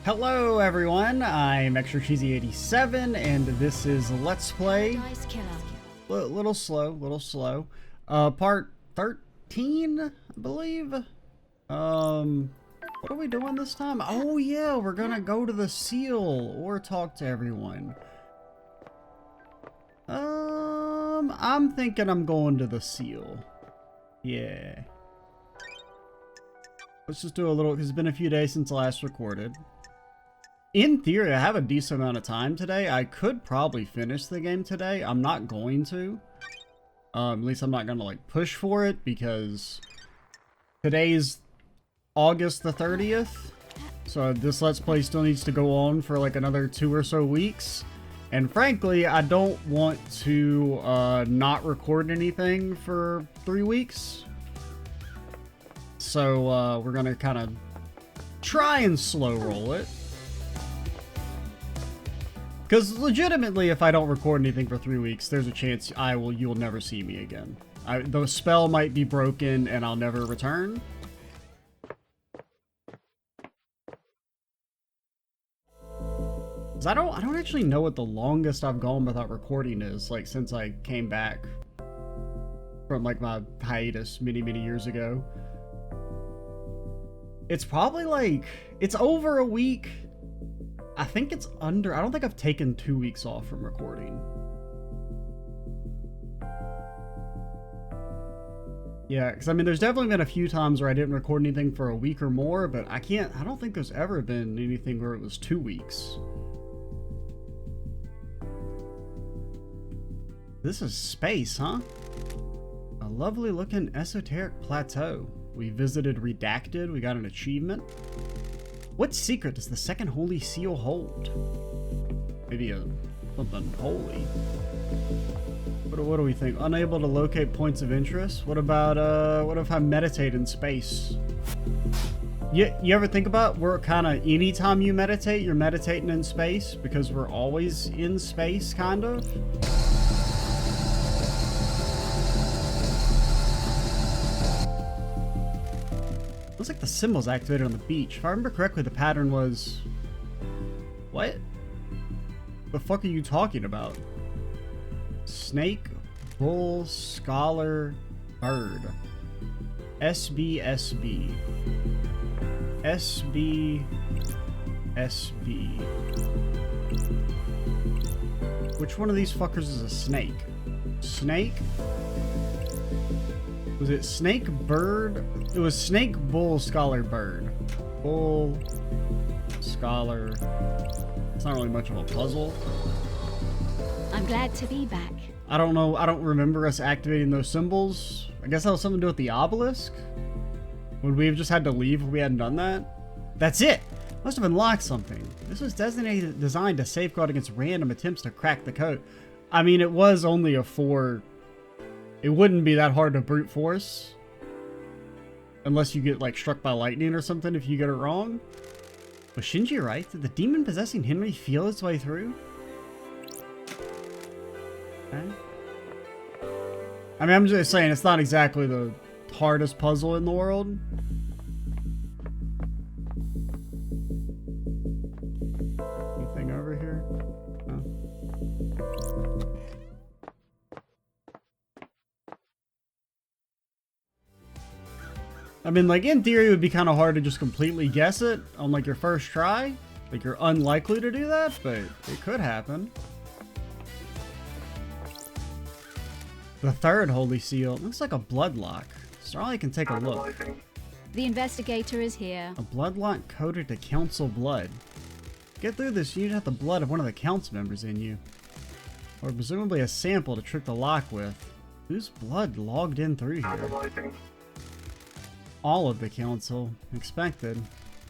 Hello everyone, I'm Extra Cheesy 87 and this is Let's Play little slow. Part 13, I believe. What are we doing this time? Oh yeah, we're gonna go to the seal or talk to everyone. I'm thinking I'm going to the seal. Yeah. Let's just do a little, because it's been a few days since I last recorded. In theory, I have a decent amount of time today. I could probably finish the game today. I'm not going to. At least I'm not going to, like, push for it, because today's August the 30th. So this Let's Play still needs to go on for, like, another 2 or so weeks. And frankly, I don't want to not record anything for 3 weeks. So we're going to kind of try and slow roll it. Because legitimately, if I don't record anything for 3 weeks, there's a chance you'll never see me again. The spell might be broken and I'll never return. Because I don't actually know what the longest I've gone without recording is, like, since I came back from, like, my hiatus many years ago. It's probably, like, it's over a week. I think it's under, I don't think I've taken 2 weeks off from recording. Yeah, because I mean, there's definitely been a few times where I didn't record anything for a week or more, but I don't think there's ever been anything where it was 2 weeks. This is space, huh? A lovely looking esoteric plateau. We visited Redacted, we got an achievement. What secret does the second Holy Seal hold? Maybe something holy. What do we think? Unable to locate points of interest? What about, what if I meditate in space? You ever think about where kind of anytime you meditate, you're meditating in space? Because we're always in space, kind of? Looks like the symbol's activated on the beach. If I remember correctly, the pattern was... What? The fuck are you talking about? Snake, bull, scholar, bird. SB. Which one of these fuckers is a snake? Snake? Was it snake, bird? It was snake, bull, scholar, bird. Bull, scholar. It's not really much of a puzzle. I'm glad to be back. I don't know. I don't remember us activating those symbols. I guess that was something to do with the obelisk. Would we have just had to leave if we hadn't done that? That's it. Must have unlocked something. This was designed to safeguard against random attempts to crack the code. I mean, it was only a 4. It wouldn't be that hard to brute force. Unless you get, like, struck by lightning or something if you get it wrong. Was Shinji right? Did the demon possessing Henry feel its way through? Okay. I mean, I'm just saying, it's not exactly the hardest puzzle in the world. Anything over here? No. I mean, like, in theory, it would be kind of hard to just completely guess it on, like, your first try. Like, you're unlikely to do that, but it could happen. The third Holy Seal. Looks like a bloodlock. Starlight can take a look. The investigator is here. A bloodlock coded to council blood. Get through this, you need to have the blood of one of the council members in you. Or presumably a sample to trick the lock with. Whose blood logged in through here? All of the council. Expected.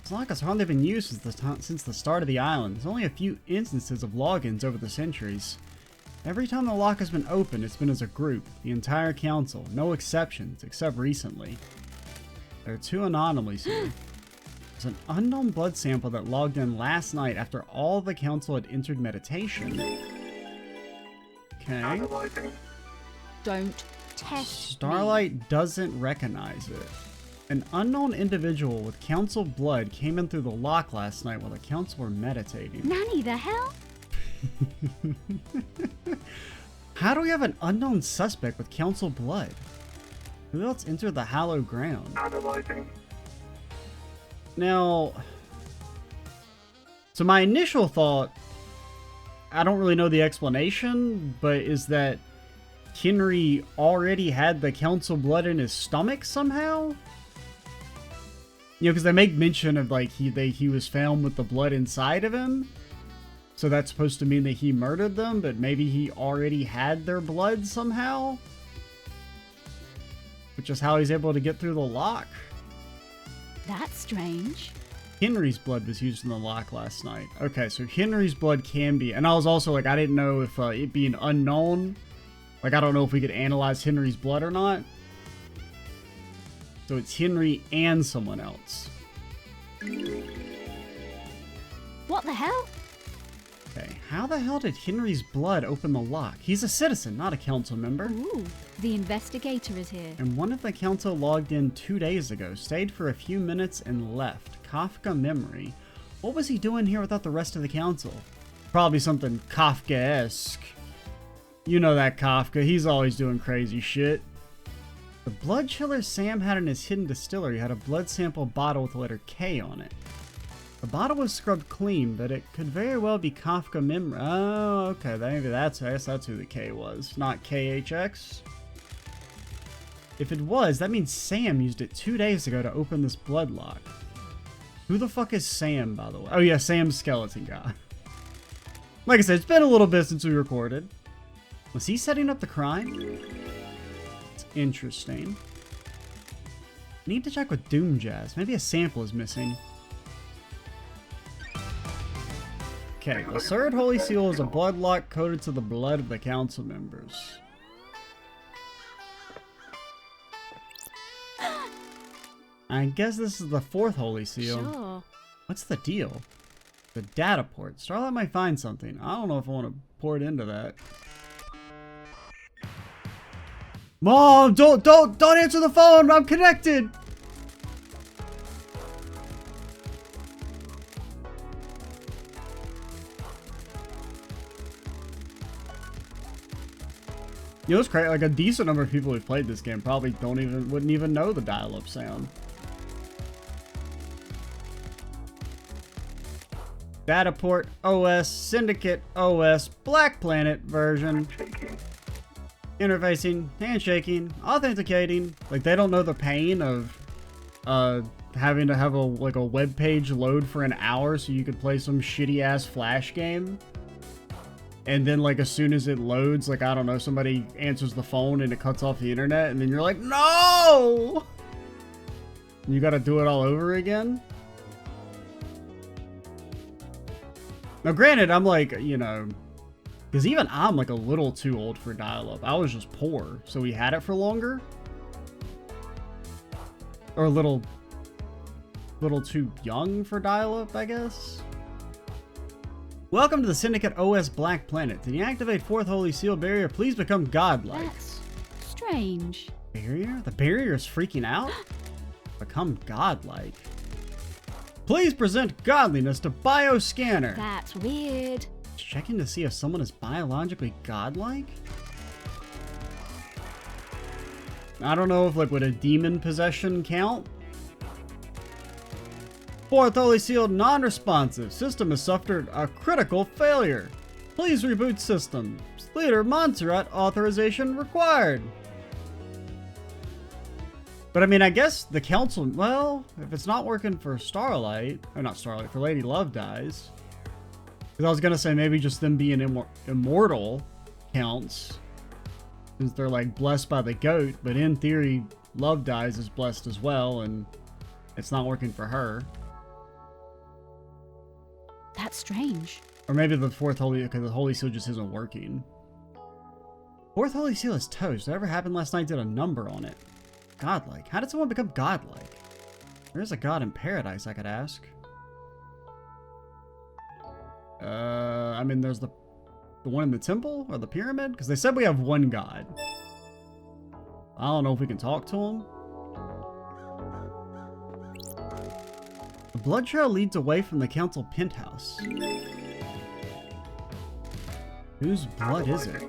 This lock has hardly been used since the start of the island. There's only a few instances of logins over the centuries. Every time the lock has been opened, it's been as a group. The entire council. No exceptions, except recently. There are 2 anomalies here. There's an unknown blood sample that logged in last night after all the council had entered meditation. Okay. Don't test Starlight doesn't recognize it. An unknown individual with council blood came in through the lock last night while the council were meditating. Nanny, the hell? How do we have an unknown suspect with council blood? Who else entered the hallowed ground? Now, so my initial thought, I don't really know the explanation, but is that Henry already had the council blood in his stomach somehow? You know, because they make mention of like he was found with the blood inside of him. So that's supposed to mean that he murdered them, but maybe he already had their blood somehow? Which is how he's able to get through the lock. That's strange. Henry's blood was used in the lock last night. Okay, so Henry's blood can be... And I was also like, I didn't know if it being unknown... Like, I don't know if we could analyze Henry's blood or not. So it's Henry and someone else. What the hell? Okay, how the hell did Henry's blood open the lock? He's a citizen, not a council member. Ooh, the investigator is here. And one of the council logged in 2 days ago, stayed for a few minutes, and left. Kafka memory. What was he doing here without the rest of the council? Probably something Kafka-esque. You know that Kafka, he's always doing crazy shit. The blood chiller Sam had in his hidden distillery had a blood sample bottle with the letter K on it. The bottle was scrubbed clean, but it could very well be Kafka memory. Oh, okay, maybe I guess that's who the K was, not KHX. If it was, that means Sam used it 2 days ago to open this blood lock. Who the fuck is Sam, by the way? Oh yeah, Sam's skeleton guy. Like I said, it's been a little bit since we recorded. Was he setting up the crime? It's interesting. Need to check with Doom Jazz. Maybe a sample is missing. Okay, the third Holy Seal is a blood lock coded to the blood of the council members. I guess this is the fourth Holy Seal. Sure. What's the deal? The data port. Starlight might find something. I don't know if I want to port into that. Mom, don't answer the phone. I'm connected. You know, it's crazy. Like a decent number of people who've played this game probably wouldn't even know the dial-up sound. Data port OS, Syndicate OS, Black Planet version. Interfacing, handshaking, authenticating. Like they don't know the pain of having to have a web page load for an hour so you could play some shitty ass Flash game. And then, like, as soon as it loads, like, I don't know, somebody answers the phone and it cuts off the internet, and then you're like, no! And you gotta do it all over again? Now, granted, I'm like, you know, because even I'm, like, a little too old for dial-up. I was just poor, so we had it for longer. Or a little too young for dial-up, I guess. Welcome to the Syndicate OS Black Planet. To deactivate 4th Holy Seal barrier, please become godlike. That's strange. Barrier? The barrier is freaking out? Become godlike. Please present godliness to Bioscanner. That's weird. Checking to see if someone is biologically godlike? I don't know if, like, would a demon possession count? 4th Holy Seal non-responsive. System has suffered a critical failure. Please reboot system. Leader Montserrat authorization required. But I mean, I guess the council, well, if it's not working for Starlight, or not Starlight, for Lady Love Dies. Because I was going to say maybe just them being immortal counts. Since they're like blessed by the goat, but in theory, Love Dies is blessed as well, and it's not working for her. That's strange. Or maybe the 4th Holy, because the Holy Seal just isn't working. 4th Holy Seal is toast. Whatever happened last night did a number on it. Godlike. How did someone become godlike? There's a god in paradise, I could ask. I mean, there's the one in the temple or the pyramid? Because they said we have one god. I don't know if we can talk to him. The blood trail leads away from the council penthouse. Whose blood is it?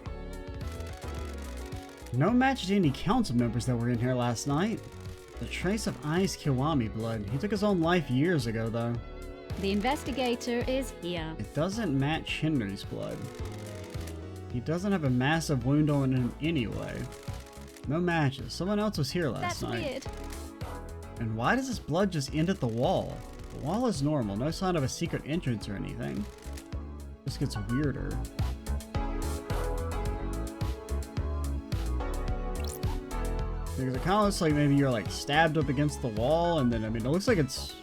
No match to any council members that were in here last night. The trace of Ai's Kiwami blood. He took his own life years ago, though. The investigator is here. It doesn't match Henry's blood. He doesn't have a massive wound on him anyway. No matches. Someone else was here last night. That's weird. And why does this blood just end at the wall? The wall is normal. No sign of a secret entrance or anything. This gets weirder. Because it kind of looks like maybe you're like stabbed up against the wall, and then, I mean, it looks like it's...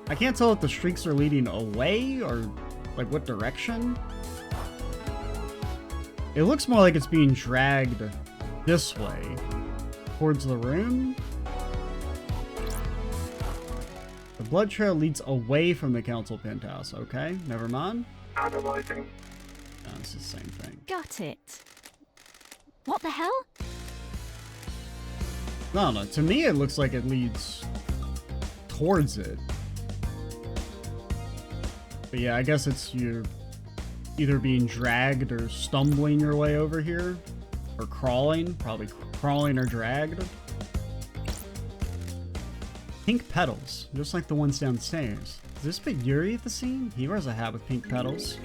I can't tell if the streaks are leading away or like what direction. It looks more like it's being dragged this way towards the room. The blood trail leads away from the council penthouse. Okay, never mind. Analyzing. No, it's the same thing. Got it. What the hell? No, no, to me it looks like it leads towards it. But yeah, I guess it's you're either being dragged or stumbling your way over here. Or crawling. Probably crawling or dragged. Pink petals, just like the ones downstairs. Is this Big Yuri at the scene? He wears a hat with pink petals.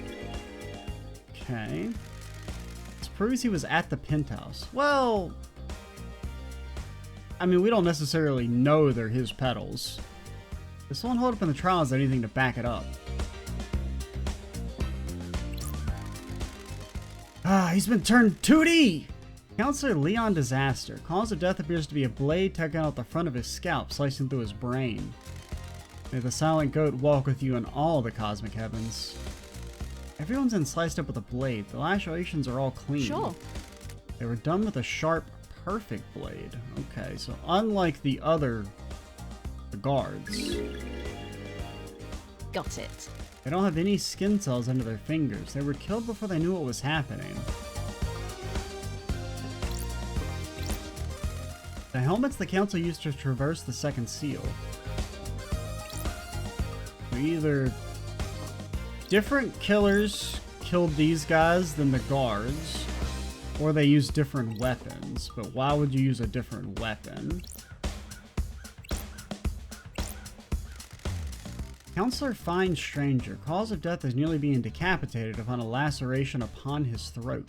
Okay. This proves he was at the penthouse. Well... I mean, we don't necessarily know they're his petals. This won't hold up in the trial as anything to back it up. Ah, he's been turned 2D! Counselor Leon Disaster. Cause of death appears to be a blade taken out the front of his scalp, slicing through his brain. May the silent goat walk with you in all the cosmic heavens. Everyone's been sliced up with a blade. The lacerations are all clean. Sure. They were done with a sharp, perfect blade. Okay, so unlike the guards, Got it. they don't have any skin cells under their fingers. They were killed before they knew what was happening. The helmets the council used to traverse the second seal. So either different killers killed these guys than the guards, or they used different weapons. But why would you use a different weapon? Counselor Fine Stranger. Cause of death is nearly being decapitated upon a laceration upon his throat.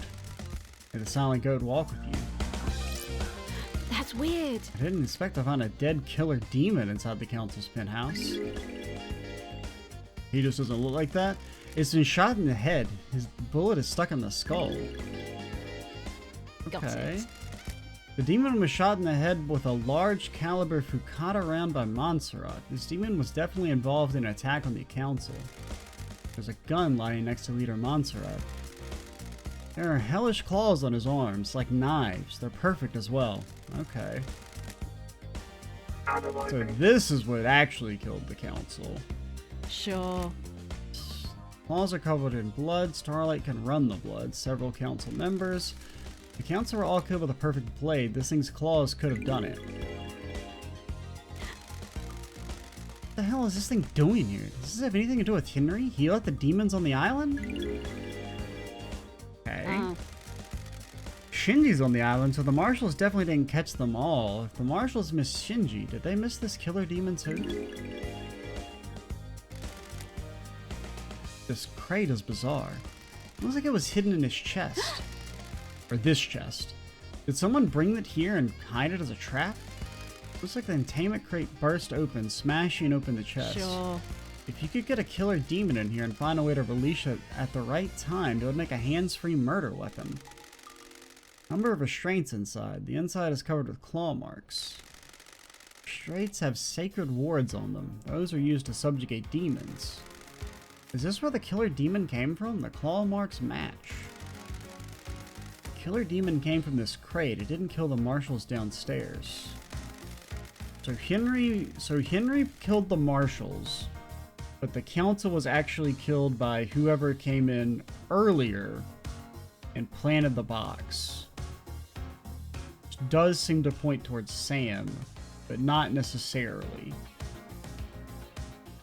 May the silent goat walk with you. That's weird. I didn't expect to find a dead killer demon inside the council's penthouse. He just doesn't look like that. It's been shot in the head. His bullet is stuck in the skull. Got Okay. it. The demon was shot in the head with a large caliber Fukata round by Montserrat. This demon was definitely involved in an attack on the council. There's a gun lying next to leader Montserrat. There are hellish claws on his arms, like knives. They're perfect as well. Okay. So Analyzing. this is what actually killed the council. Sure. Claws are covered in blood. Starlight can run the blood. Several council members. The council were all killed with a perfect blade. This thing's claws could have done it. What the hell is this thing doing here? Does this have anything to do with Henry? He let the demons on the island? Okay. Oh. Shinji's on the island, so the marshals definitely didn't catch them all. If the marshals missed Shinji, did they miss this killer demon too? This crate is bizarre. It looks like it was hidden in his chest. Or this chest. Did someone bring it here and hide it as a trap? Looks like the entertainment crate burst open, smashing open the chest. Sure. If you could get a killer demon in here and find a way to release it at the right time, it would make a hands-free murder weapon. Number of restraints inside. The inside is covered with claw marks. Restraints have sacred wards on them. Those are used to subjugate demons. Is this where the killer demon came from? The claw marks match. The killer demon came from this crate. It didn't kill the marshals downstairs. So Henry killed the marshals, but the council was actually killed by whoever came in earlier and planted the box. Which does seem to point towards Sam, but not necessarily.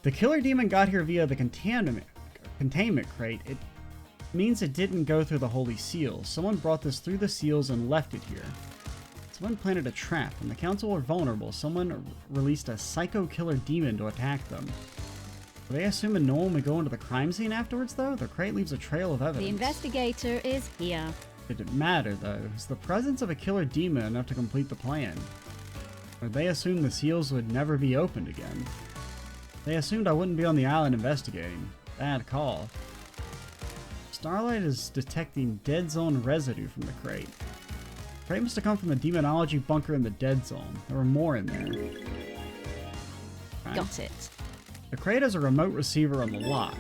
The killer demon got here via the containment crate. It means it didn't go through the holy seals. Someone brought this through the seals and left it here. Someone planted a trap. When the council were vulnerable, someone released a psycho killer demon to attack them. Are they assuming no one would go into the crime scene afterwards, though? The crate leaves a trail of evidence. The investigator is here. It didn't matter, though. Is the presence of a killer demon enough to complete the plan? Or they assumed the seals would never be opened again? They assumed I wouldn't be on the island investigating. Bad call. Starlight is detecting dead zone residue from the crate. The crate must have come from the demonology bunker in the dead zone. There were more in there. Okay. Got it. The crate has a remote receiver on the lock.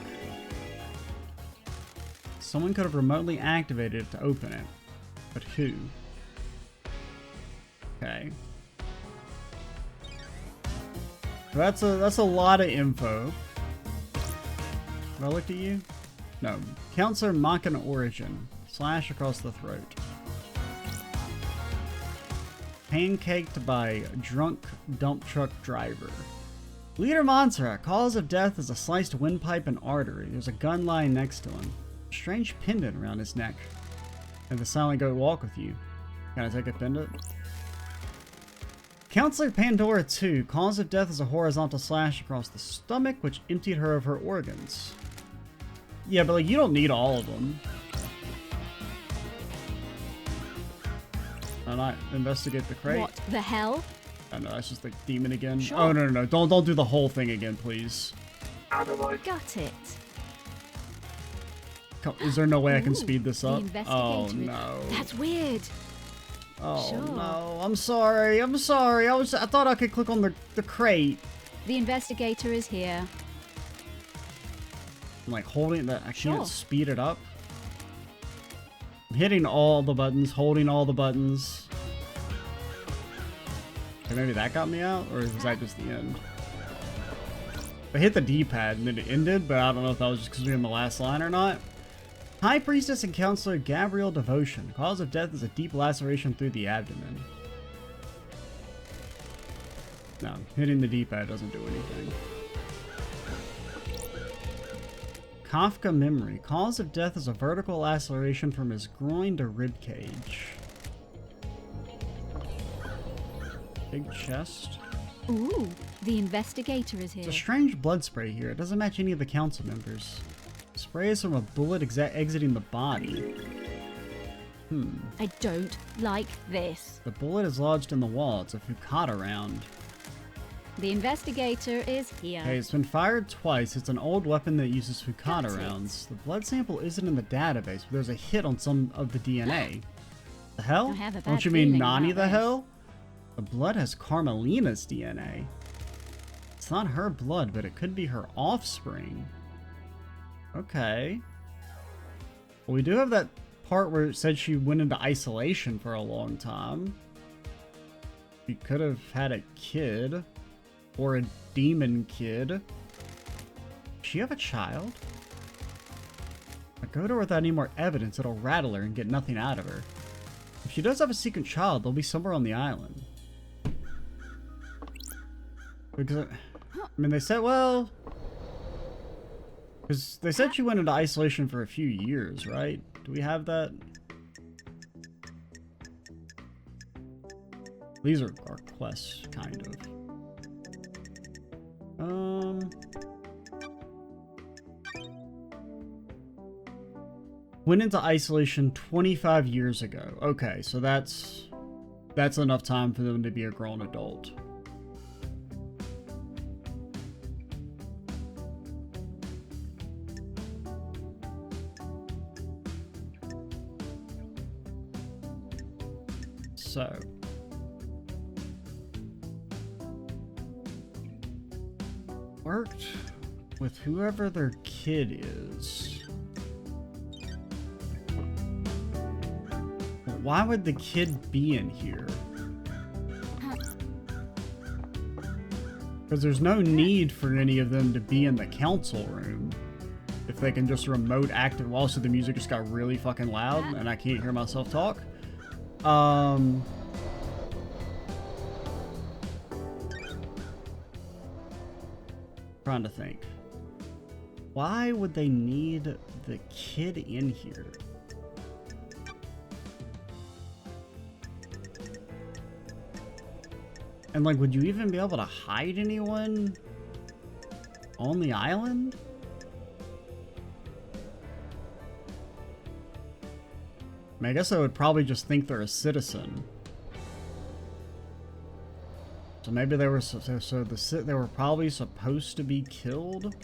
Someone could have remotely activated it to open it. But who? Okay. That's a lot of info. Have I looked at you? No. Counselor Mocking Origin. Slash across the throat. Pancaked by drunk dump truck driver. Leader Montserrat. Cause of death is a sliced windpipe and artery. There's a gun lying next to him. A strange pendant around his neck. And the silent goat walk with you. Can I take a pendant? Counselor Pandora 2. Cause of death is a horizontal slash across the stomach, which emptied her of her organs. Yeah, but like, you don't need all of them. Why not investigate the crate? What the hell? Oh no, that's just the demon again. Sure. Oh no, don't do the whole thing again, please. Got it. Is there no way I can Ooh, speed this the up? investigator Oh is- no. That's weird. Oh Sure. no, I'm sorry. I thought I could click on the crate. The investigator is here. I'm like holding that. I Sure. can't speed it up. I'm hitting all the buttons, holding all the buttons. Okay, maybe that got me out, or was that just the end? I hit the D-pad and then it ended, but I don't know if that was just because we were in the last line or not. High Priestess and Counselor Gabrielle Devotion. Cause of death is a deep laceration through the abdomen. No, hitting the D-pad doesn't do anything. Kafka Memory. Cause of death is a vertical laceration from his groin to ribcage. Big chest. Ooh, the investigator is here. It's a strange blood spray here. It doesn't match any of the council members. Spray is from a bullet exiting the body. I don't like this. The bullet is lodged in the wall. It's a Fukata round. The investigator is here. Okay, it's been fired twice. It's an old weapon that uses Got Fukata it. rounds. The blood sample isn't in the database, but there's a hit on some of the DNA. The hell? I have a bad Don't you mean feeling Nani about the this. hell? The blood has Carmelina's DNA. It's not her blood, but it could be her offspring. Okay. Well, we do have that part where it said she went into isolation for a long time. She could have had a kid. Or a demon kid. Does she have a child? If I go to her without any more evidence, it'll rattle her and get nothing out of her. If she does have a secret child, they'll be somewhere on the island. Because, I mean, they said, well... Because they said she went into isolation for a few years, right? Do we have that? These are our quests, kind of. Went into isolation 25 years ago. Okay, so that's enough time for them to be a grown adult. So worked with whoever their kid is. But why would the kid be in here? Because there's no need for any of them to be in the council room. If they can just remote active. Well, also the music just got really fucking loud and I can't hear myself talk. trying to think. Why would they need the kid in here? And like, would you even be able to hide anyone on the island? I mean, I guess I would probably just think they're a citizen. So maybe they were they were probably supposed to be killed.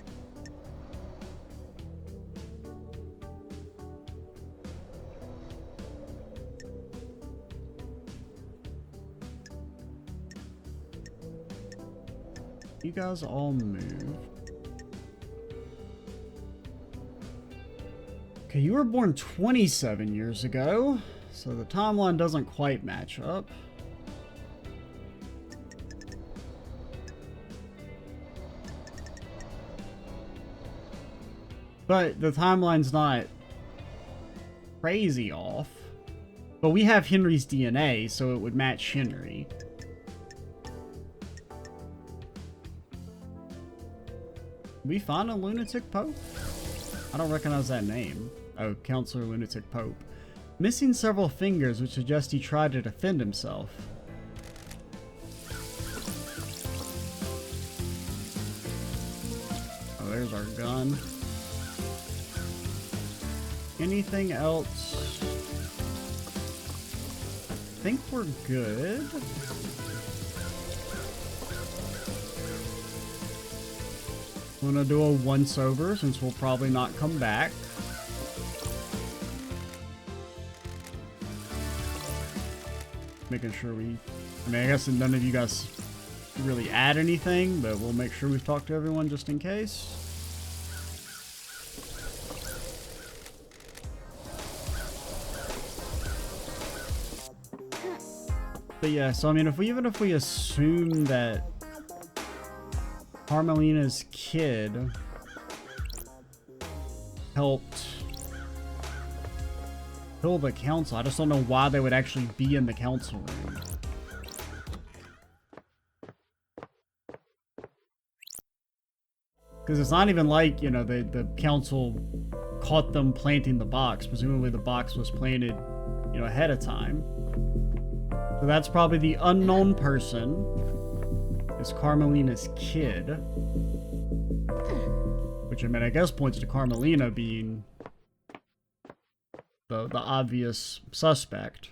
You guys all move. Okay, you were born 27 years ago, so the timeline doesn't quite match up. But the timeline's not crazy off. But we have Henry's DNA, so it would match Henry. We find a lunatic pope? I don't recognize that name. Oh, Counselor Lunatic Pope. Missing several fingers, which suggest he tried to defend himself. Oh, there's our gun. Anything else? I think we're good. I'm gonna do a once-over since we'll probably not come back. Making sure I mean, I guess none of you guys really add anything, but we'll make sure we've talked to everyone just in case. But yeah, so I mean, even if we assume that Carmelina's kid helped kill the council, I just don't know why they would actually be in the council room. Because it's not even like, you know, the council caught them planting the box. Presumably the box was planted, you know, ahead of time. So that's probably the unknown person. Is Carmelina's kid. Which, I mean, I guess points to Carmelina being the obvious suspect.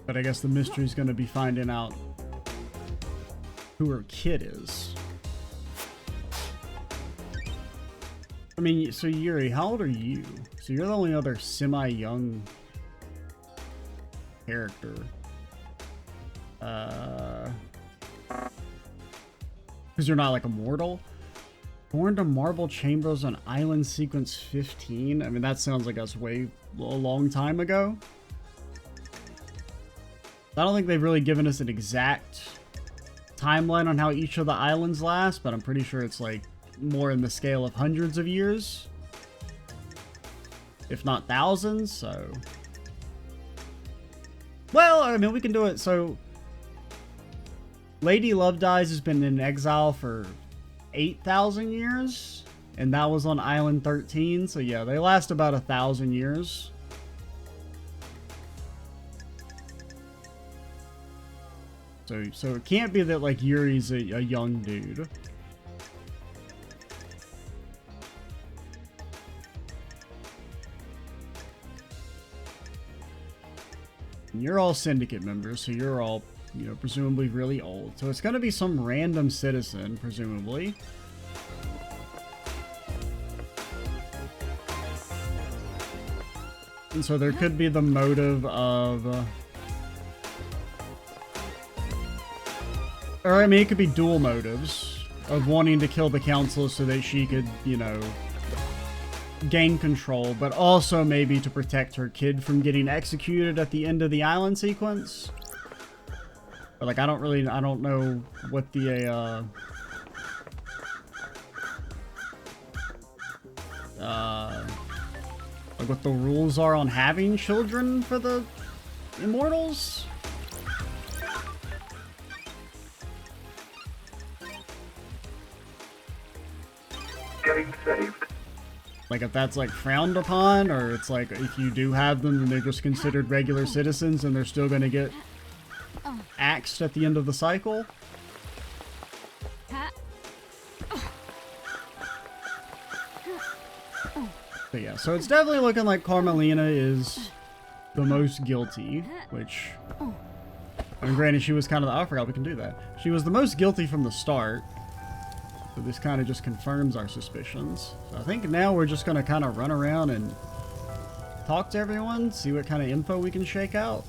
But I guess the mystery is going to be finding out who her kid is. I mean, so Yuri, how old are you? So you're the only other semi-young character. Because you're not like immortal. Born to Marble Chambers on Island Sequence 15. I mean, that sounds like us a long time ago. I don't think they've really given us an exact timeline on how each of the islands last, but I'm pretty sure it's like more in the scale of hundreds of years, if not thousands. So, well, I mean, we can do it. So Lady Love Dies has been in exile for 8,000 years, and that was on Island 13. So yeah, they last about 1,000 years. So it can't be that like Yuri's a young dude. And you're all syndicate members, so you're all, you know, presumably really old. So it's gonna be some random citizen, presumably. And so there could be the motive of... or, I mean, it could be dual motives of wanting to kill the council so that she could, you know, gain control, but also maybe to protect her kid from getting executed at the end of the island sequence. But, like, I don't know what the, like, what the rules are on having children for the Immortals. getting saved. Like if that's like frowned upon, or it's like if you do have them, then they're just considered regular citizens and they're still going to get axed at the end of the cycle. But yeah, so it's definitely looking like Carmelina is the most guilty, which, I mean, granted, she was kind of the, I forgot we can do that. She was the most guilty from the start. So this kind of just confirms our suspicions. So I think now we're just going to kind of run around and talk to everyone, see what kind of info we can shake out.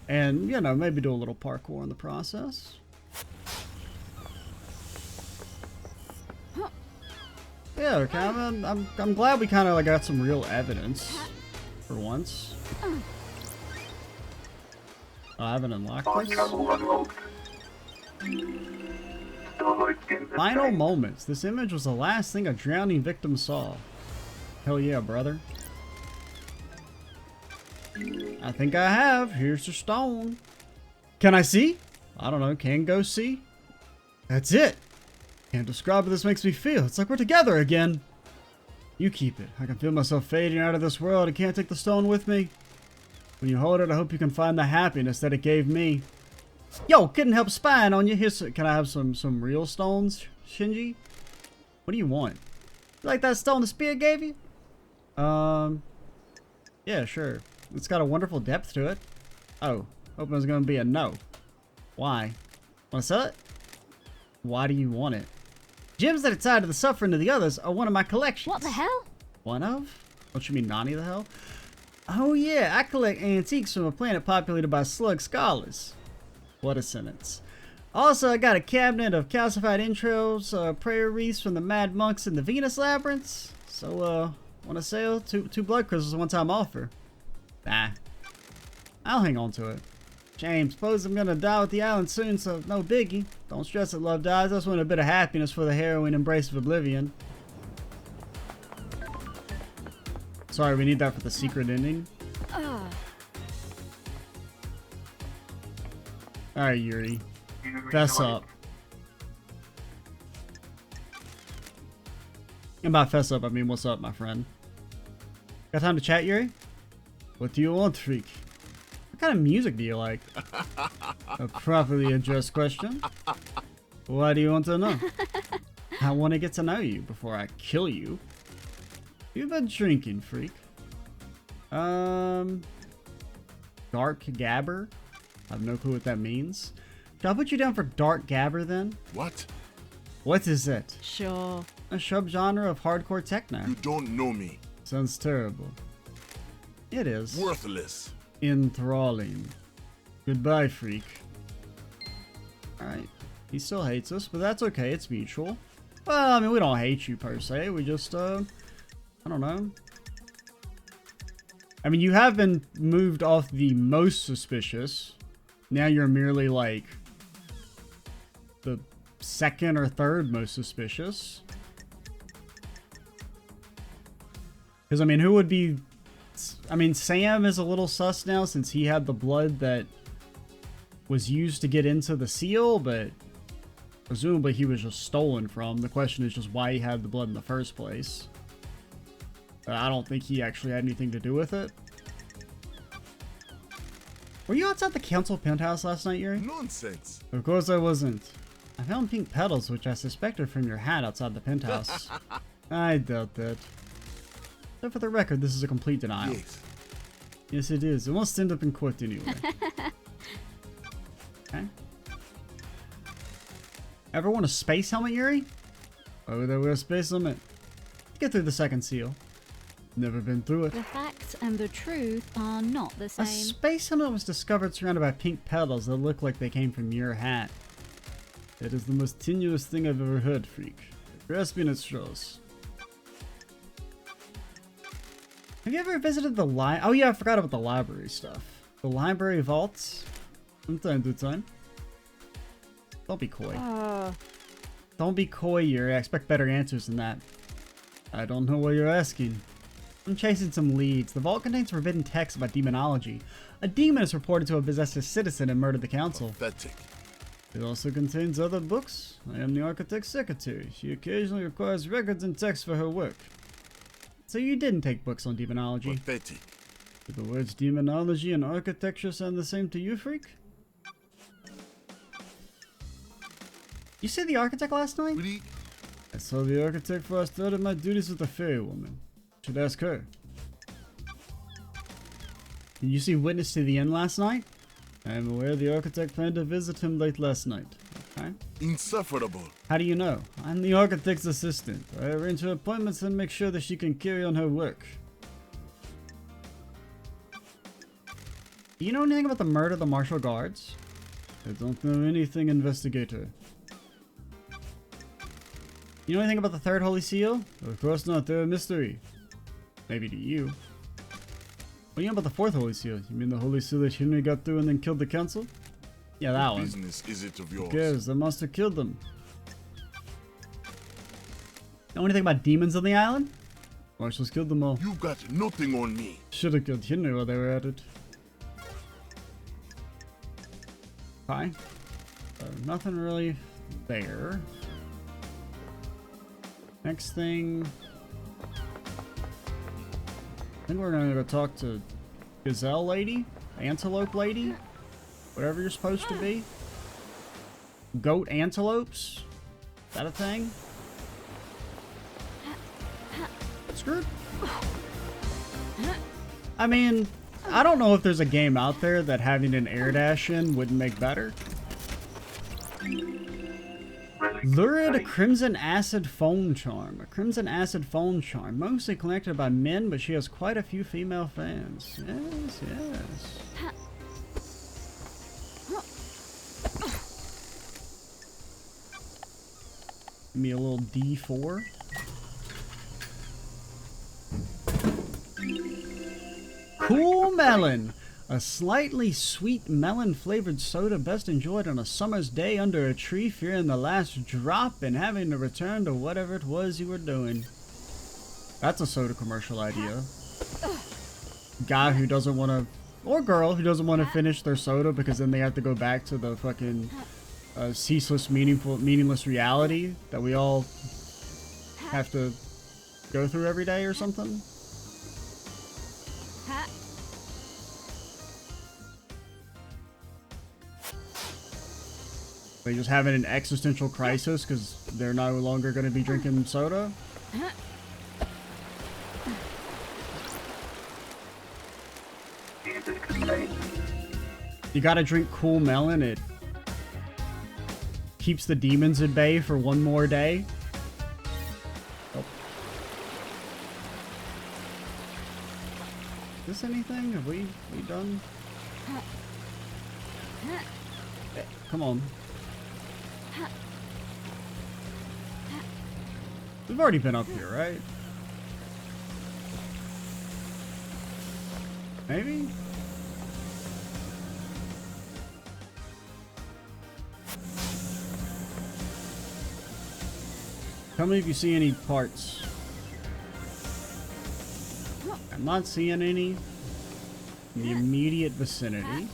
And, you know, maybe do a little parkour in the process. Yeah, okay, I'm glad we kind of like got some real evidence for once. Oh, I haven't unlocked this. Final moments. This image was the last thing a drowning victim saw. Hell yeah, brother. I think I have. Here's the stone. Can I see? I don't know. Can go see? That's it. Can't describe what this makes me feel. It's like we're together again. You keep it. I can feel myself fading out of this world. I can't take the stone with me. When you hold it, I hope you can find the happiness that it gave me. Yo, couldn't help spying on you. Here's, can I have some real stones, Shinji? What do you want? You like that stone the spear gave you? Yeah, sure. It's got a wonderful depth to it. Oh, hoping it was going to be a no. Why? Want to sell it? Why do you want it? Gems that are tied to the suffering of the others are one of my collections. What the hell? One of? What you mean, Nani the hell? Oh yeah, I collect antiques from a planet populated by slug scholars. What a sentence. Also, I got a cabinet of calcified entrails, prayer wreaths from the mad monks in the Venus labyrinths. So, want to sell? Two blood crystals, one-time offer. Nah. I'll hang on to it. James, suppose I'm gonna die with the island soon, so no biggie. Don't stress it, love dies. I just want a bit of happiness for the harrowing embrace of oblivion. Sorry, we need that for the secret ending. Alright, Yuri. Fess up. And by fess up, I mean what's up, my friend. Got time to chat, Yuri? What do you want, freak? What kind of music do you like? A properly addressed question. Why do you want to know? I want to get to know you before I kill you. You've been drinking, freak. Dark Gabber? I have no clue what that means. Should I put you down for Dark Gabber then? What? What is it? Sure. A subgenre of hardcore techno. You don't know me. Sounds terrible. It is. Worthless. Enthralling. Goodbye, freak. Alright. He still hates us, but that's okay. It's mutual. Well, I mean, we don't hate you per se. We just, I don't know. I mean, you have been moved off the most suspicious. Now you're merely, like, the second or third most suspicious. Because, I mean, who would be... I mean, Sam is a little sus now since he had the blood that was used to get into the seal, but presumably he was just stolen from. The question is just why he had the blood in the first place. I don't think he actually had anything to do with it. Were you outside the council penthouse last night, Yuri? Nonsense. Of course I wasn't. I found pink petals, which I suspected from your hat outside the penthouse. I doubt that. So for the record, this is a complete denial. Yes. Yes, it is. It must end up in court anyway. Okay. Ever want a space helmet, Yuri? Why would I wear a space helmet? Get through the second seal. Never been through it. The facts and the truth are not the A same. space helmet was discovered surrounded by pink petals that look like they came from your hat. That is the most tenuous thing I've ever heard, freak. Grasp me and it shows. Have you ever visited the Oh yeah, I forgot about the library stuff. The library vaults? From time to time. Don't be coy. Don't be coy, Yuri. I expect better answers than that. I don't know what you're asking. I'm chasing some leads. The vault contains forbidden texts about demonology. A demon is reported to have possessed a citizen and murdered the council. Pathetic. It also contains other books. I am the architect's secretary. She occasionally requires records and texts for her work. So you didn't take books on demonology. Pathetic. Do the words demonology and architecture sound the same to you, freak? You see the architect last night? Freak. I saw the architect before I started my duties with the fairy woman. Should ask her. Did you see Witness to the End last night? I am aware the architect planned to visit him late last night. Okay. Insufferable. How do you know? I'm the architect's assistant. I arrange her appointments and make sure that she can carry on her work. Do you know anything about the murder of the martial guards? I don't know anything, investigator. You know anything about the third holy seal? Of course not, they're a mystery. Maybe to you. What do you know about the fourth holy seal? You mean the holy seal that Henry got through and then killed the council? Yeah, that What one. business is it of yours? Who cares? The monster killed them. Know anything about demons on the island? Marshals killed them all. You got nothing on me. Should have killed Henry while they were at it. Fine. Nothing really there. Next thing. I think we're gonna go talk to Gazelle Lady? Antelope Lady? Whatever you're supposed to be. Goat antelopes? Is that a thing? Screwed. I mean, I don't know if there's a game out there that having an air dash in wouldn't make better. Lurid Crimson Acid Phone Charm. A Crimson Acid Phone Charm. Mostly collected by men, but she has quite a few female fans. Yes, yes. Give me a little D4. Cool Melon. A slightly sweet melon-flavored soda best enjoyed on a summer's day under a tree, fearing the last drop and having to return to whatever it was you were doing. That's a soda commercial idea. Guy who doesn't want to, or girl who doesn't want to finish their soda because then they have to go back to the fucking ceaseless, meaningless reality that we all have to go through every day or something. They just having an existential crisis because they're no longer going to be drinking soda. You gotta drink Cool Melon. It keeps the demons at bay for one more day. Oh. Is this anything? Have we done? Come on. We've already been up here, right? Maybe? Tell me if you see any parts. I'm not seeing any in the immediate vicinity.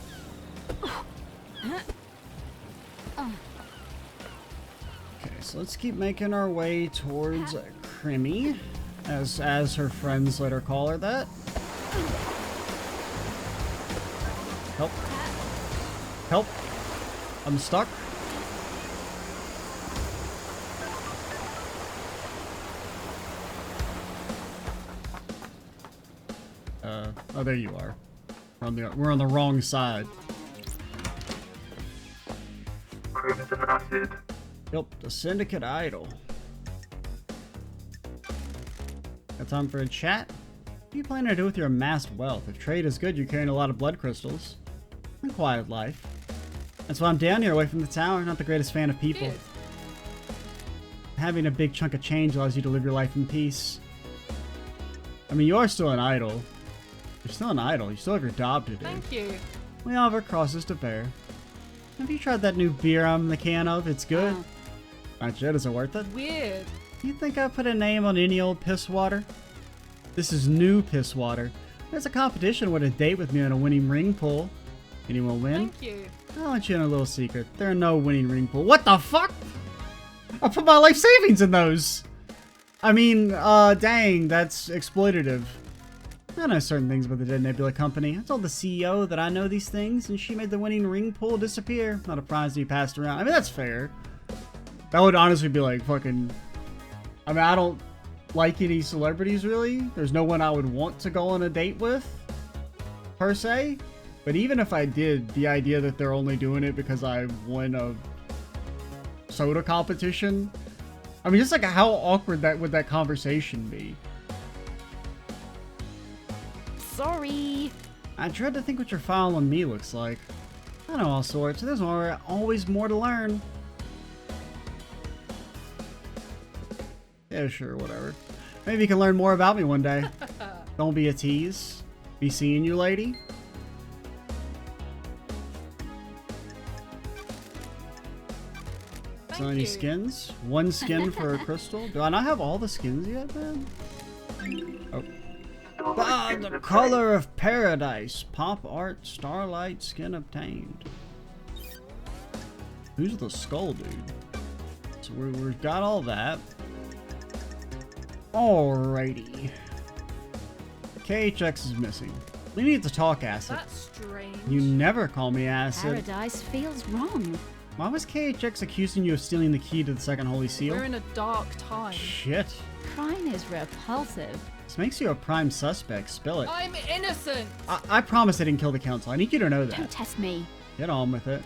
Okay, so let's keep making our way towards Crimmy, as her friends let her call her that. Help. Help. I'm stuck. Oh, there you are. We're on the wrong side. Crimson Acid. Yep, the Syndicate Idol. Got time for a chat? What are you planning to do with your amassed wealth? If trade is good, you're carrying a lot of blood crystals. A quiet life. That's why I'm down here away from the tower. Not the greatest fan of people. Dude. Having a big chunk of change allows you to live your life in peace. I mean, you are still an idol. You're still an idol. You still have your job to do. Thank you. We all have our crosses to bear. Have you tried that new beer I'm the can of? It's good. Wow. Not yet. Is it worth it? Weird. You think I put a name on any old piss water? This is new piss water. There's a competition with a date with me on a winning ring pull. Anyone win? Thank you. I'll let you in a little secret. There are no winning ring pool. What the fuck? I put my life savings in those. I mean, dang, that's exploitative. I know certain things about the Dead Nebula Company. I told the CEO that I know these things, and she made the winning ring pool disappear. Not a prize to be passed around. I mean, that's fair. That would honestly be like fucking... I mean, I don't like any celebrities, really. There's no one I would want to go on a date with, per se. But even if I did, the idea that they're only doing it because I won a soda competition... I mean, just like how awkward that would that conversation be? Sorry. I dread to think what your file on me looks like. I know all sorts. There's always more to learn. Yeah, sure, whatever. Maybe you can learn more about me one day. Don't be a tease. Be seeing you, lady. So any skins? One skin for a crystal? Do I not have all the skins yet, man? Oh. Ah, the color of paradise. Pop art starlight skin obtained. Who's the skull dude? So we've got all that. Alrighty. KHX is missing. We need to talk, Acid. That's strange. You never call me Acid. Paradise feels wrong. Why was KHX accusing you of stealing the key to the second holy seal? We're in a dark time. Shit. Crime is repulsive. This makes you a prime suspect. Spill it. I'm innocent. I promise I didn't kill the council. I need you to know that. Don't test me. Get on with it.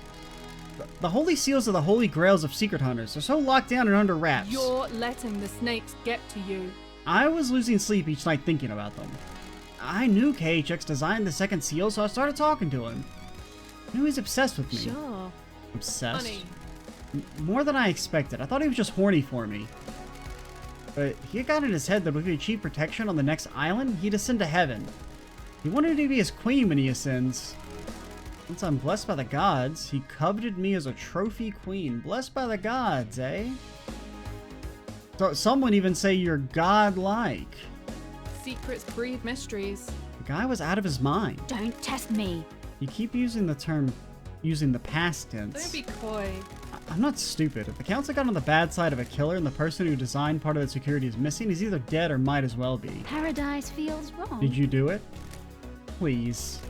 The holy seals are the holy grails of secret hunters. They're so locked down and under wraps. You're letting the snakes get to you. I was losing sleep each night thinking about them. I knew KHX designed the second seal, so I started talking to him. I knew he was obsessed with me. Sure. Obsessed? Honey. More than I expected. I thought he was just horny for me. But he got in his head that if he achieved protection on the next island, he'd ascend to heaven. He wanted to be his queen when he ascends. Since I'm blessed by the gods, he coveted me as a trophy queen. Blessed by the gods, eh? So some would even say you're godlike. Secrets breed mysteries. The guy was out of his mind. Don't test me. You keep using the past tense. Don't be coy. I'm not stupid. If the council got on the bad side of a killer and the person who designed part of the security is missing, he's either dead or might as well be. Paradise feels wrong. Did you do it? Please.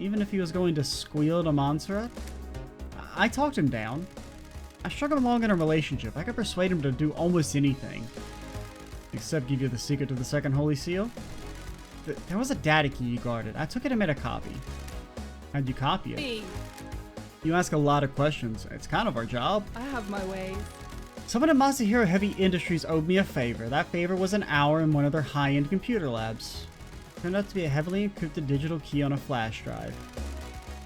Even if he was going to squeal to Montserrat? I talked him down. I struck him along in a relationship. I could persuade him to do almost anything. Except give you the secret to the second holy seal. There was a data key you guarded. I took it and made a copy. How'd you copy it? Me. You ask a lot of questions. It's kind of our job. I have my ways. Someone at Masahiro Heavy Industries owed me a favor. That favor was an hour in one of their high-end computer labs. It turned out to be a heavily encrypted digital key on a flash drive.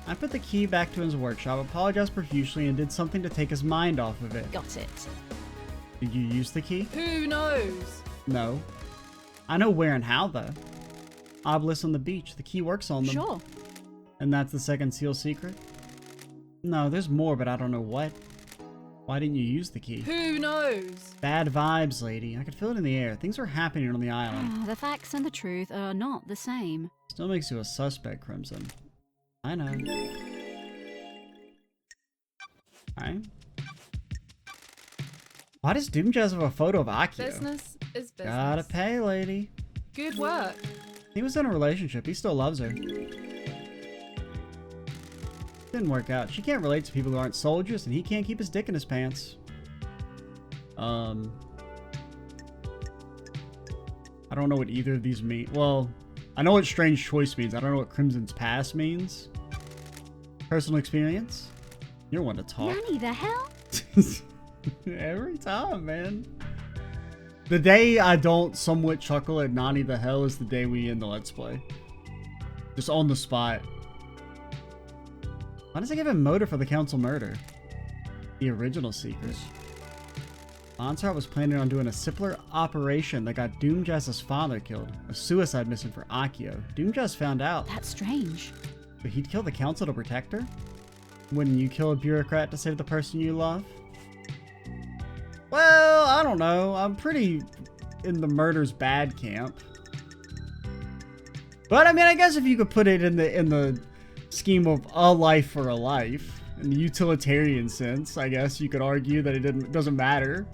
I put the key back to his workshop, apologized profusely, and did something to take his mind off of it. Got it. Did you use the key? Who knows? No. I know where and how, though. Obelisks on the beach. The key works on them. Sure. And that's the second seal secret? No, there's more, but I don't know what. Why didn't you use the key? Who knows? Bad vibes, lady. I could feel it in the air. Things were happening on the island. The facts and the truth are not the same. Still makes you a suspect, Crimson. I know. Alright. Why does Doomjazz have a photo of Akio? Business is business. Gotta pay, lady. Good work. He was in a relationship. He still loves her. Didn't work out. She can't relate to people who aren't soldiers, and he can't keep his dick in his pants. I don't know what either of these mean. Well, I know what strange choice means. I don't know what Crimson's past means. Personal experience? You're one to talk. Nanny, the hell? Every time, man. The day I don't somewhat chuckle at Nani the hell is the day we end the Let's Play. Just on the spot. Why does it give him motive for the council murder? The original secret. Montserrat was planning on doing a simpler operation that got Doomjazz's father killed. A suicide mission for Akio. Doomjazz found out. That's strange. But he'd kill the council to protect her? Wouldn't you kill a bureaucrat to save the person you love? Well, I don't know. I'm pretty in the murder's bad camp. But I mean, I guess if you could put it in the scheme of a life for a life. In the utilitarian sense, I guess you could argue that it doesn't matter.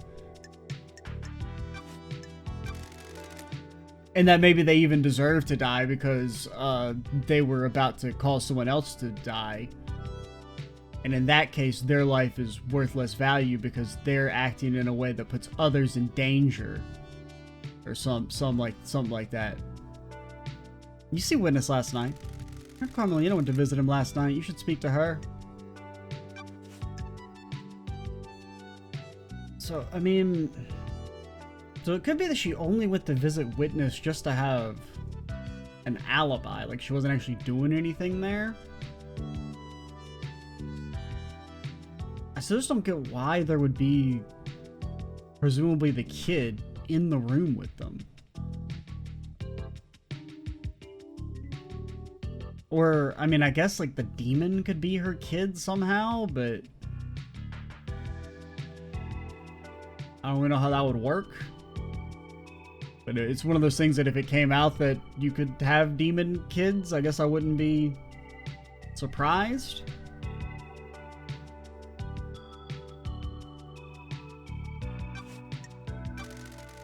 And that maybe they even deserve to die because they were about to cause someone else to die. And in that case, their life is worth less value because they're acting in a way that puts others in danger. Or something like that. You see Witness last night. I heard Carmelina went to visit him last night. You should speak to her. So, I mean... So it could be that she only went to visit Witness just to have an alibi. Like, she wasn't actually doing anything there. I still just don't get why there would be, presumably, the kid in the room with them. Or, I mean, I guess, like, the demon could be her kid somehow, but... I don't really know how that would work. But it's one of those things that if it came out that you could have demon kids, I guess I wouldn't be surprised.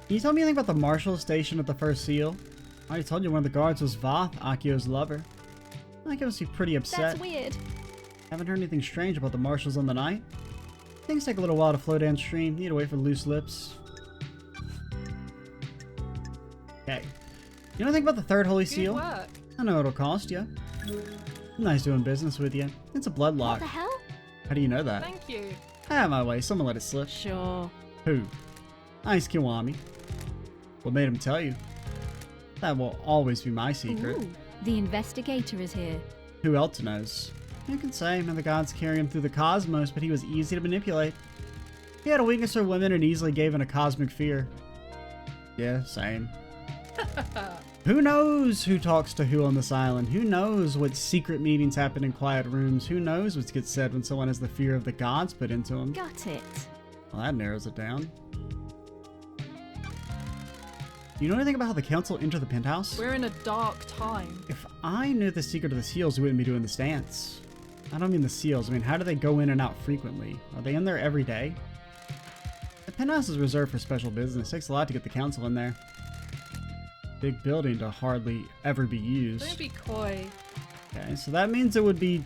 Can you tell me anything about the Marshal station at the first seal? I already told you one of the guards was Voth, Akio's lover. I guess he's pretty upset. That's weird. Haven't heard anything strange about the Marshals on the night. Things take a little while to flow downstream. Need to wait for loose lips. Okay. You know anything about the third holy seal? Good work. I know it'll cost you. Nice doing business with you. It's a blood What lock. the hell? How do you know that? Thank you. I have my way. Someone let it slip. Sure. Who? Ice Kiwami. What made him tell you? That will always be my secret. Ooh, the investigator is here. Who else knows? You can say may the gods carry him through the cosmos, but he was easy to manipulate. He had a weakness for women and easily gave in a cosmic fear. Yeah, same. Who knows who talks to who on this island? Who knows what secret meetings happen in quiet rooms? Who knows what gets said when someone has the fear of the gods put into them? Got it. Well, that narrows it down. Do you know anything about how the council entered the penthouse? We're in a dark time. If I knew the secret of the seals, we wouldn't be doing this dance. I don't mean the seals. I mean, how do they go in and out frequently? Are they in there every day? The penthouse is reserved for special business. Takes a lot to get the council in there. Big building to hardly ever be used. Don't be coy. Okay, so that means it would be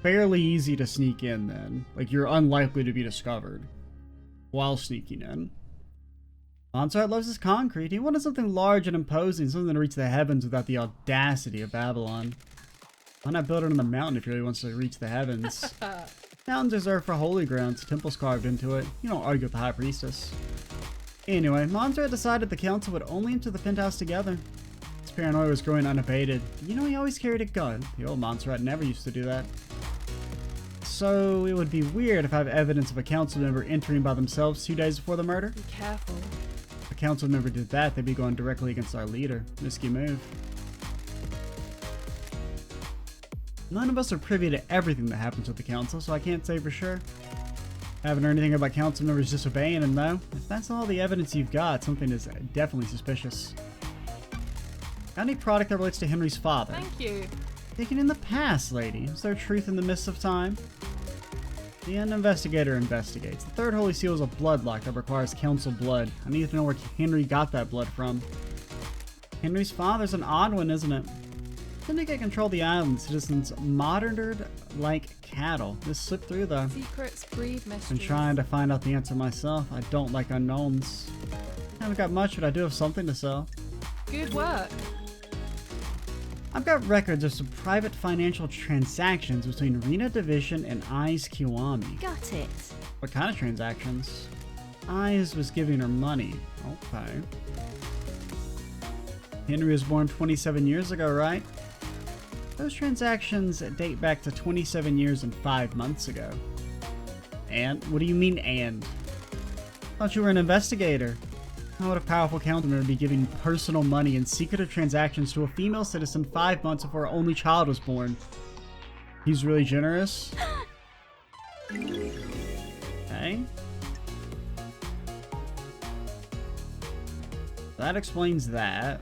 fairly easy to sneak in then. Like, you're unlikely to be discovered while sneaking in. Montserrat loves his concrete. He wanted something large and imposing, something to reach the heavens without the audacity of Babylon. Why not build it on the mountain if he really wants to reach the heavens? Mountains reserved for holy grounds, temples carved into it. You don't argue with the high priestess. Anyway, Montserrat decided the council would only enter the penthouse together. His paranoia was growing unabated. You know, he always carried a gun. The old Montserrat never used to do that. So it would be weird if I have evidence of a council member entering by themselves 2 days before the murder. Be careful. If a council member did that, they'd be going directly against our leader. Risky move. None of us are privy to everything that happens with the council, so I can't say for sure. I haven't heard anything about council members disobeying him, though. If that's all the evidence you've got, something is definitely suspicious. Got any product that relates to Henry's father? Thank you. Thinking in the past, lady. Is there truth in the mists of time? The investigator investigates. The third holy seal is a blood lock that requires council blood. I need to know where Henry got that blood from. Henry's father's an odd one, isn't it? Syndicate control the island. Citizens monitored like cattle. This slipped through though. Secrets breed Been mysteries. trying to find out the answer myself. I don't like unknowns. Haven't got much, but I do have something to sell. Good work. I've got records of some private financial transactions between Rena Division and Eyes Kiwami. Got it. What kind of transactions? Eyes was giving her money. Okay. Henry was born 27 years ago, right? Those transactions date back to 27 years and 5 months ago. And? What do you mean, and? Thought you were an investigator. How would a powerful council member be giving personal money in secretive transactions to a female citizen 5 months before her only child was born? He's really generous. Okay. That explains that.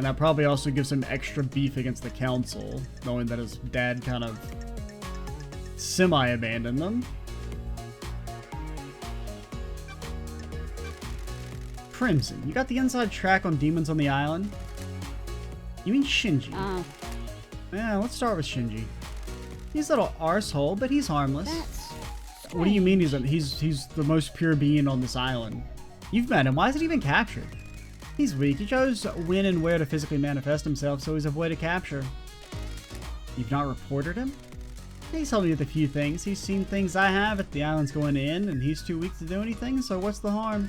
And that probably also gives him extra beef against the council, knowing that his dad kind of semi-abandoned them. Crimson, you got the inside track on demons on the island? You mean Shinji? Oh, Yeah, let's start with Shinji. He's a little arsehole, but he's harmless. that's... What do you mean he's the most pure being on this island? You've met him, why is it even captured? He's weak, he chose when and where to physically manifest himself, so he's avoided capture. You've not reported him? He's helped me with a few things. He's seen things I haven't. The island's going in, and he's too weak to do anything, so what's the harm?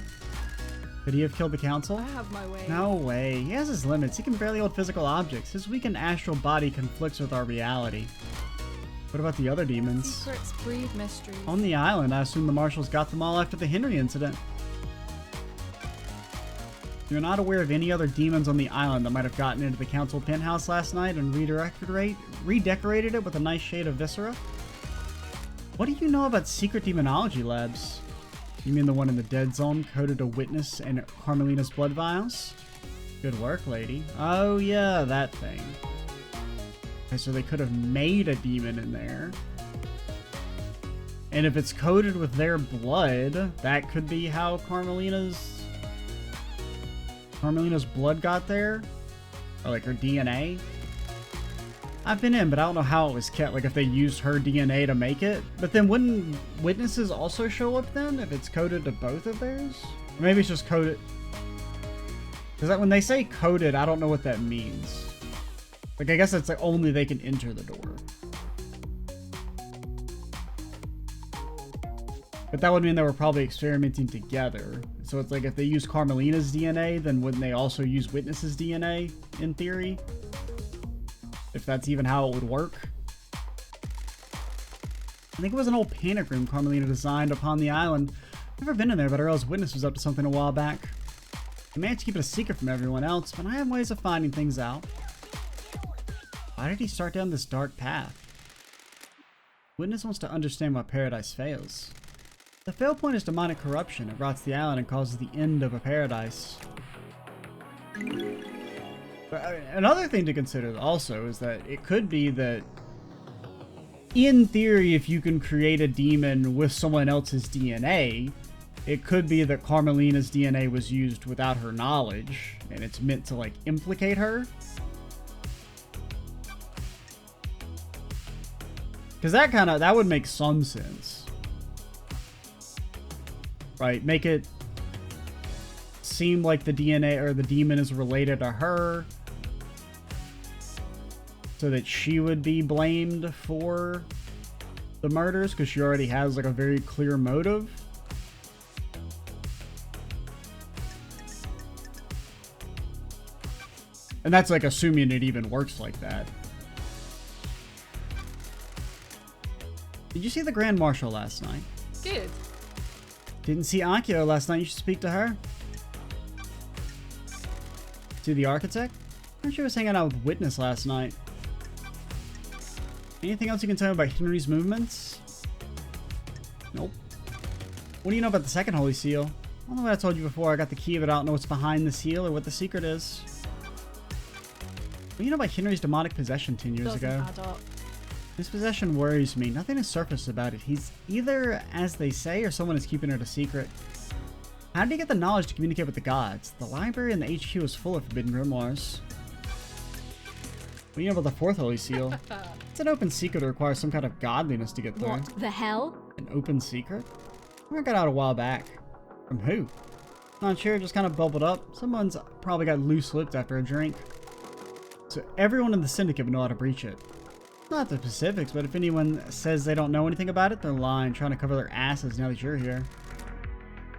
Could he have killed the council? I have my way. No way. He has his limits. He can barely hold physical objects. His weakened astral body conflicts with our reality. What about the other demons? Secrets breed mysteries. On the island, I assume the marshals got them all after the Henry incident. You're not aware of any other demons on the island that might have gotten into the council penthouse last night and redecorated it with a nice shade of viscera? What do you know about secret demonology labs? You mean the one in the dead zone coded to witness and Carmelina's blood vials? Good work, lady. Oh yeah, that thing. Okay, so they could have made a demon in there. And if it's coded with their blood, that could be how Carmelina's blood got there? Or like her DNA? I've been in, but I don't know how it was kept. Like if they used her DNA to make it. But then wouldn't witnesses also show up then if it's coded to both of theirs? Or maybe it's just coded. Because when they say coded, I don't know what that means. Like I guess it's like only they can enter the door. But that would mean they were probably experimenting together. So it's like if they use Carmelina's DNA, then wouldn't they also use Witness's DNA in theory? If that's even how it would work. I think it was an old panic room Carmelina designed upon the island. Never been in there, but I realized Witness was up to something a while back. I managed to keep it a secret from everyone else, but I have ways of finding things out. Why did he start down this dark path? Witness wants to understand why paradise fails. The fail point is demonic corruption. It rots the island and causes the end of a paradise. Another thing to consider also is that it could be that, in theory, if you can create a demon with someone else's DNA, it could be that Carmelina's DNA was used without her knowledge, and it's meant to, like, implicate her. Because that would make some sense. Right? Make it seem like the DNA or the demon is related to her, so that she would be blamed for the murders because she already has like a very clear motive. And that's like assuming it even works like that. Did you see the Grand Marshal last night? Good. Didn't see Akio last night. You should speak to her. See the architect? I'm sure she was hanging out with Witness last night. Anything else you can tell me about Henry's movements? Nope. What do you know about the second Holy Seal? I don't know what I told you before. I got the key, but I don't know what's behind the seal or what the secret is. What do you know about Henry's demonic possession 10 years Doesn't ago? add up. His possession worries me. Nothing has surfaced about it. He's either, as they say, or someone is keeping it a secret. How did he get the knowledge to communicate with the gods? The library and the HQ is full of forbidden grimoires. What do you know about the fourth Holy Seal? It's an open secret that requires some kind of godliness to get through. What the hell? An open secret? I got out a while back. From who? Not sure, just kind of bubbled up. Someone's probably got loose lipped after a drink. So everyone in the syndicate would know how to breach it. Not the specifics, but if anyone says they don't know anything about it, they're lying, trying to cover their asses now that you're here.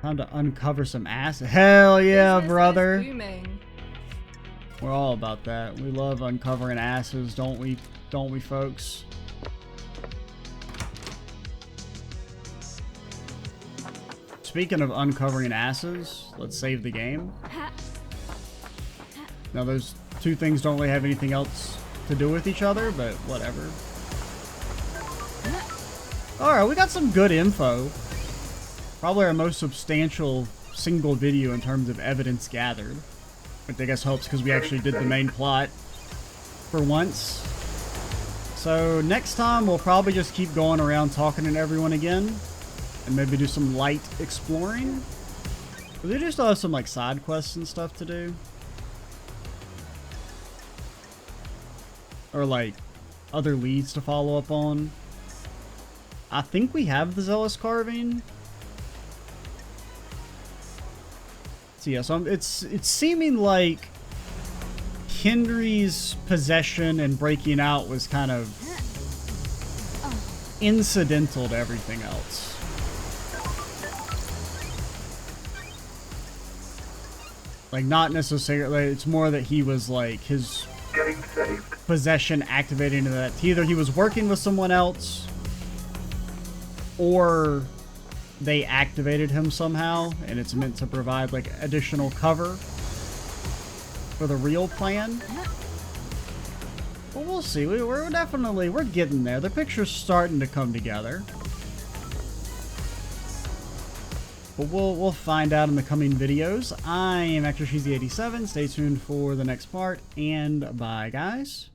Time to uncover some asses. Hell yeah, Business is brother. booming. We're all about that. We love uncovering asses, don't we? Don't we, folks? Speaking of uncovering asses, let's save the game. Now, those two things don't really have anything else to do with each other, but whatever. Alright, we got some good info. Probably our most substantial single video in terms of evidence gathered. Which I guess helps because we actually did the main plot for once. So next time we'll probably just keep going around talking to everyone again. And maybe do some light exploring. But they just still have some like side quests and stuff to do. Or like other leads to follow up on. I think we have the Zealous Carving. So yeah, so it's seeming like Kendry's possession and breaking out was kind of incidental to everything else. Like, not necessarily, it's more that he was like, his Getting saved. possession activated into that. Either he was working with someone else, or they activated him somehow, and it's meant to provide like additional cover for the real plan. Well, we'll see. We're definitely, we're getting there. The picture's starting to come together. But we'll find out in the coming videos. I am ActorCheesy87. Stay tuned for the next part, and bye, guys.